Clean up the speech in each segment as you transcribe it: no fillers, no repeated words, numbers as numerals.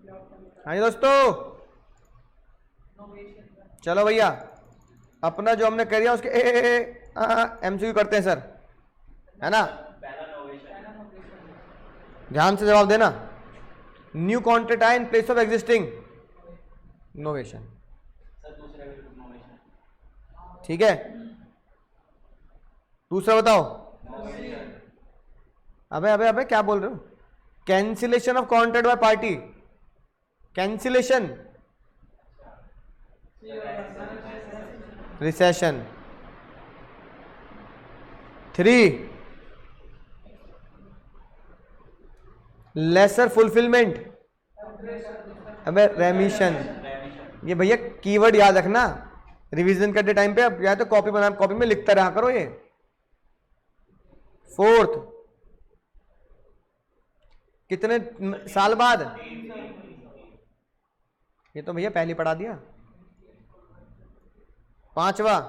हाँ जी दोस्तों, चलो भैया अपना जो हमने कर दिया उसके एमसीक्यू करते हैं सर, है ना। ध्यान से जवाब देना। न्यू कॉन्ट्रैक्ट आया in place of existing novation, ठीक है। दूसरा बताओ। अबे अबे अबे क्या बोल रहे हो? Cancellation of contract by party, cancellation, rescission. 3 lesser fulfilment, अबे रेमिशन। ये भैया कीवर्ड याद रखना रिवीजन करते टाइम पे, अब या तो कॉपी बना, कॉपी में लिखता रहा करो ये। 4th, कितने साल बाद? ये तो भैया पहले पढ़ा दिया। 5वां,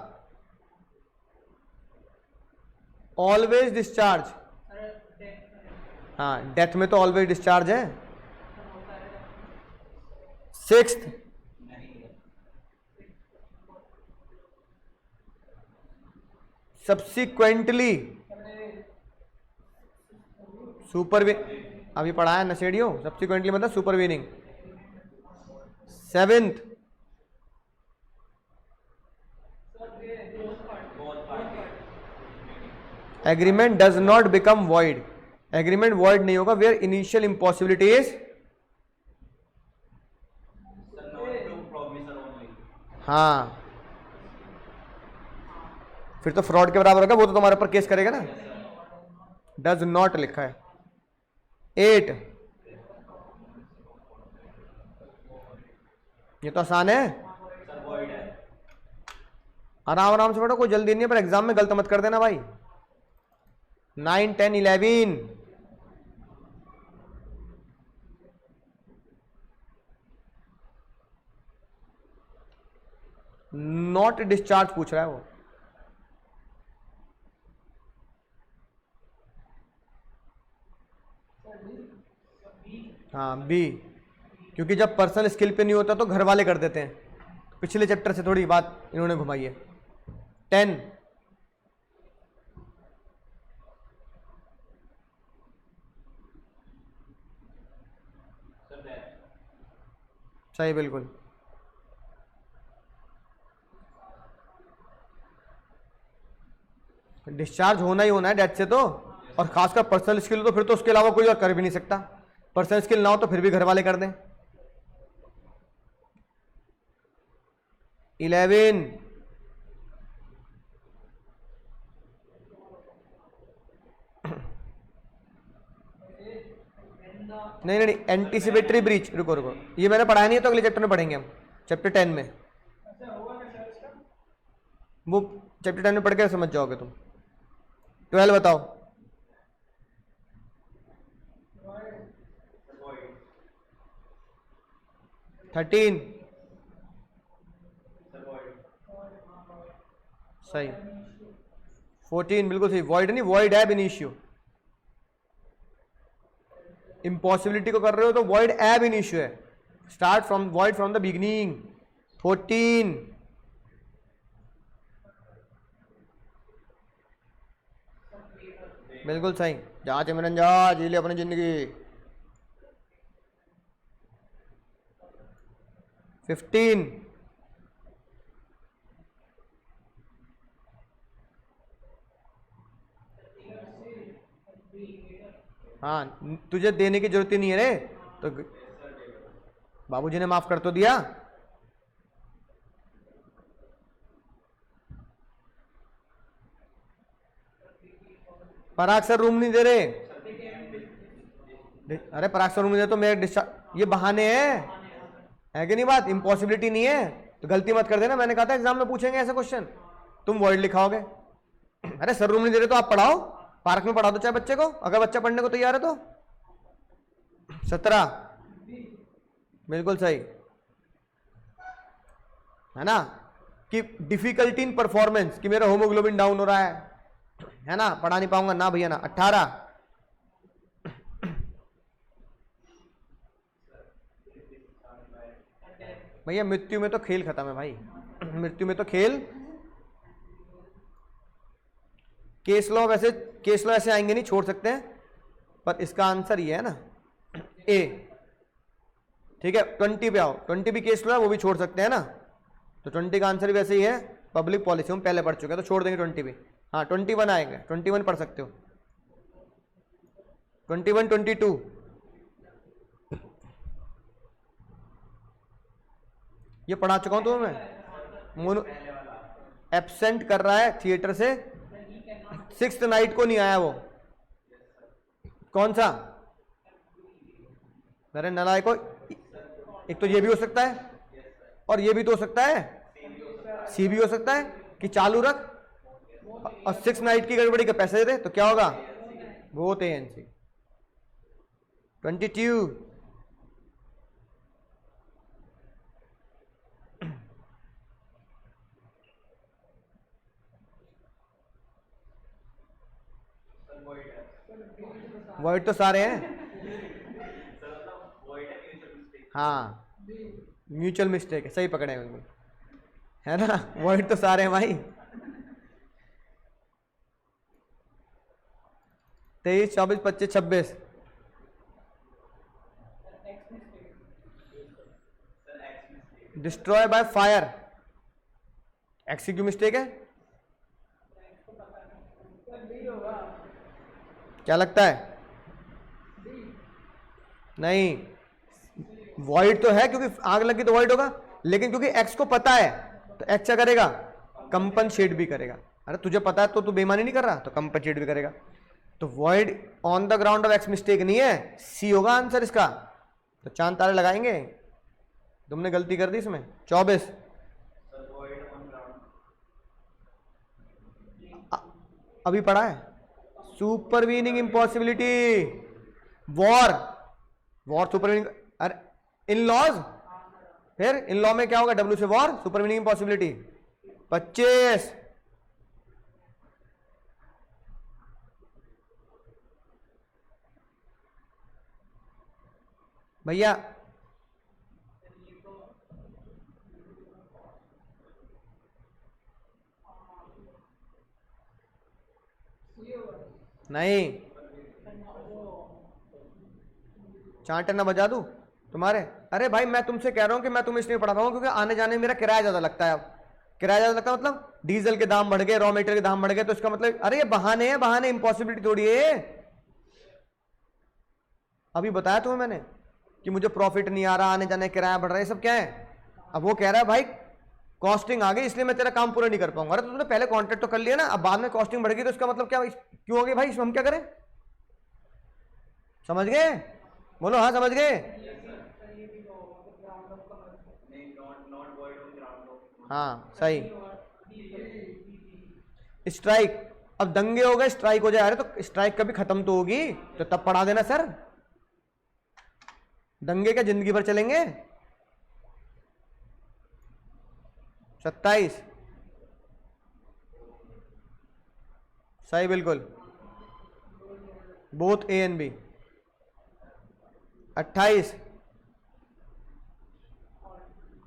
ऑलवेज डिस्चार्ज। हाँ, डेथ में तो ऑलवेज डिस्चार्ज है। 6th, सब्सिक्वेंटली सुपरवी, अभी पढ़ा है नशेड़ियों, सब्सिक्वेंटली मतलब supervening. 7th, agreement does not become void, agreement void नहीं होगा वेयर इनिशियल इम्पॉसिबिलिटी इज, हाँ फिर तो फ्रॉड के बराबर होगा, वो तो तुम्हारे ऊपर केस करेगा ना। डज नॉट लिखा है। 8, ये तो आसान है, आराम आराम से पढ़ो, कोई जल्दी नहीं है, पर एग्जाम में गलत मत कर देना भाई। 9, 10, 11, नॉट डिस्चार्ज पूछ रहा है वो। हाँ बी, क्योंकि जब पर्सनल स्किल पे नहीं होता तो घर वाले कर देते हैं, पिछले चैप्टर से थोड़ी बात इन्होंने घुमाई है। 10, सही बिल्कुल। डिस्चार्ज होना ही होना है डेथ से तो, और खासकर पर्सनल स्किल तो फिर तो उसके अलावा कोई और कर भी नहीं सकता। पर्सनल स्किल ना हो तो फिर भी घर वाले कर दें। 11, नहीं नहीं एंटीसिपेटरी ब्रीच, रुको रुको, ये मैंने पढ़ाया नहीं है तो अगले चैप्टर में पढ़ेंगे हम, चैप्टर 10 में। वो चैप्टर 10 में पढ़ के समझ जाओगे तुम। 12 बताओ। 13, सही। 14 बिल्कुल सही, वॉइड नहीं, वॉइड एब इनिशियो। इम्पॉसिबिलिटी को कर रहे हो तो वॉइड एब इनिशियो है, start from void from the beginning. 14, बिल्कुल सही, जा चिमरन जा, जी ले अपनी जिंदगी। 15, हाँ तुझे देने की जरूरत ही नहीं है रे, तो बाबूजी ने माफ कर तो दिया। पराग सर रूम नहीं दे रहे, अरे पराग सर रूम नहीं दे तो मेरे डिस्चार्ज, ये बहाने हैं, है कि नहीं बात? इम्पॉसिबिलिटी नहीं है तो गलती मत कर देना, मैंने कहा था एग्जाम में पूछेंगे ऐसे क्वेश्चन, तुम वॉइड लिखाओगे। अरे सर रूम नहीं दे रहे तो आप पढ़ाओ, पार्क में पढ़ा दो चाहे बच्चे को, अगर बच्चा पढ़ने को तैयार है तो। 17, बिल्कुल सही है ना, कि डिफिकल्टी इन परफॉर्मेंस, कि मेरा होमोग्लोबिन डाउन हो रहा है ना, पढ़ा नहीं पाऊंगा ना भैया ना। 18, भैया मृत्यु में तो खेल खत्म है भाई, मृत्यु में तो खेल। केस लॉ ऐसे आएंगे नहीं, छोड़ सकते हैं, पर इसका आंसर ये है ना, ए। ठीक है, 20 पे आओ, 20 भी केस लॉ है, वो भी छोड़ सकते हैं ना, तो 20 का आंसर भी वैसे ही है, पब्लिक पॉलिसी हम पहले पढ़ चुके हैं, तो छोड़ देंगे 20 भी। हाँ 21 आएंगे, 21 पढ़ सकते हो, 21, 22। ये पढ़ा चुका हूं तुम्हें मैं। मोनो एब्सेंट कर रहा है थिएटर से, 6th नाइट को नहीं आया वो, कौन सा? अरे नालायक को, एक तो ये भी हो सकता है और ये भी तो हो सकता है, सी भी हो सकता है कि चालू रख और 6 नाइट की गड़बड़ी का पैसे दे, तो क्या होगा? बहुत एएनसी। 22। वॉइड तो सारे हैं। हाँ म्यूचुअल मिस्टेक है, सही पकड़े हैं उनमें, है ना, वॉइड तो सारे हैं भाई। 23, 24, 25, 26। डिस्ट्रॉय बाय फायर, एक्स की मिस्टेक है, क्या लगता है? नहीं, वॉइड तो है क्योंकि आग लगी तो वॉइड होगा, लेकिन क्योंकि एक्स को पता है तो एक्स क्या करेगा? कंपनसेट भी करेगा। अरे तुझे पता है तो तू बेईमानी नहीं कर रहा, तो कंपनसेट भी करेगा। तो void on the ground of x mistake नहीं है, सी होगा आंसर इसका। तो चांद तारे लगाएंगे, तुमने गलती कर दी इसमें। 24 अभी पढ़ा है, सुपरवीनिंग इम्पॉसिबिलिटी, वॉर सुपरवीनिंग। अरे इन लॉज, फिर इन लॉ में क्या होगा? डब्ल्यू से वॉर, सुपरवीनिंग इम्पॉसिबिलिटी। 25 भैया नहीं, चांटे ना बजा दूं तुम्हारे। अरे भाई मैं तुमसे कह रहा हूं कि मैं तुम्हें इसलिए पढ़ा रहा हूं क्योंकि आने जाने में मेरा किराया ज्यादा लगता है। अब किराया ज्यादा लगता है मतलब डीजल के दाम बढ़ गए, रॉ मेटेरियल के दाम बढ़ गए, तो इसका मतलब अरे ये बहाने हैं, बहाने, इंपॉसिबिलिटी थोड़ी है। अभी बताया तुम्हें मैंने कि मुझे प्रॉफिट नहीं आ रहा, आने जाने किराया बढ़ रहा है, ये सब क्या है? अब वो कह रहा है भाई कॉस्टिंग आ गई इसलिए मैं तेरा काम पूरा नहीं कर पाऊंगा। अरे तो तुमने पहले कॉन्ट्रैक्ट तो कर लिया ना, अब बाद में कॉस्टिंग बढ़ गई तो इसका मतलब क्या, क्यों हो गई भाई, इसमें हम क्या करें? समझ गए? बोलो हाँ समझ गए। हाँ सही। स्ट्राइक, अब दंगे हो गए स्ट्राइक हो जाए, अरे तो स्ट्राइक कभी खत्म तो होगी, तो तब पढ़ा देना सर। दंगे क्या जिंदगी भर चलेंगे? 27 सही बिल्कुल, both A and B. 28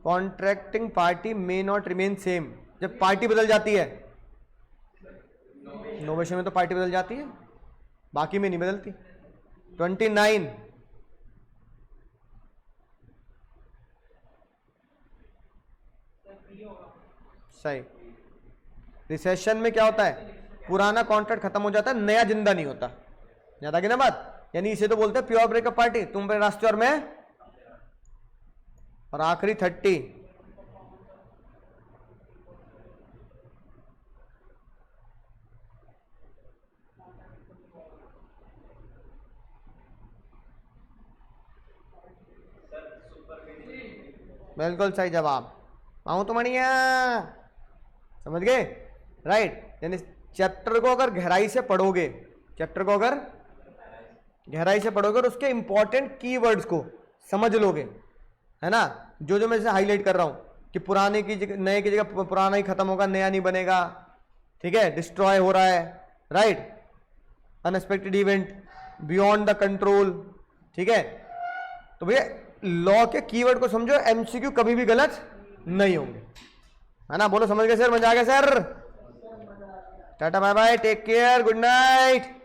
contracting party may not remain same, जब पार्टी बदल जाती है। नोवेशन में तो पार्टी बदल जाती है, बाकी में नहीं बदलती। 29 सही। रिसेशन में क्या होता है? पुराना कॉन्ट्रैक्ट खत्म हो जाता है, नया जिंदा नहीं होता। याद आ गई ना बात? यानी इसे तो बोलते हैं प्योर ब्रेकअप पार्टी, तुम पे रास्ते और मैं। और आखिरी 30 बिल्कुल सही जवाब। आऊं तो मणिया, समझ गए? राइट, यानी चैप्टर को अगर गहराई से पढ़ोगे, चैप्टर को अगर गहराई से पढ़ोगे और उसके इंपॉर्टेंट कीवर्ड्स को समझ लोगे, है ना, जो जो मैं इसे हाईलाइट कर रहा हूं कि पुराने की जगह नए की जगह पुराना ही खत्म होगा, नया नहीं बनेगा, ठीक है, डिस्ट्रॉय हो रहा है, right, unexpected event, beyond the control, ठीक है। तो भैया लॉ के कीवर्ड को समझो, एमसीक्यू कभी भी गलत नहीं होंगे, है ना। बोलो समझ गए सर, मजा आ गया sir. Tata bye bye, take care, good night.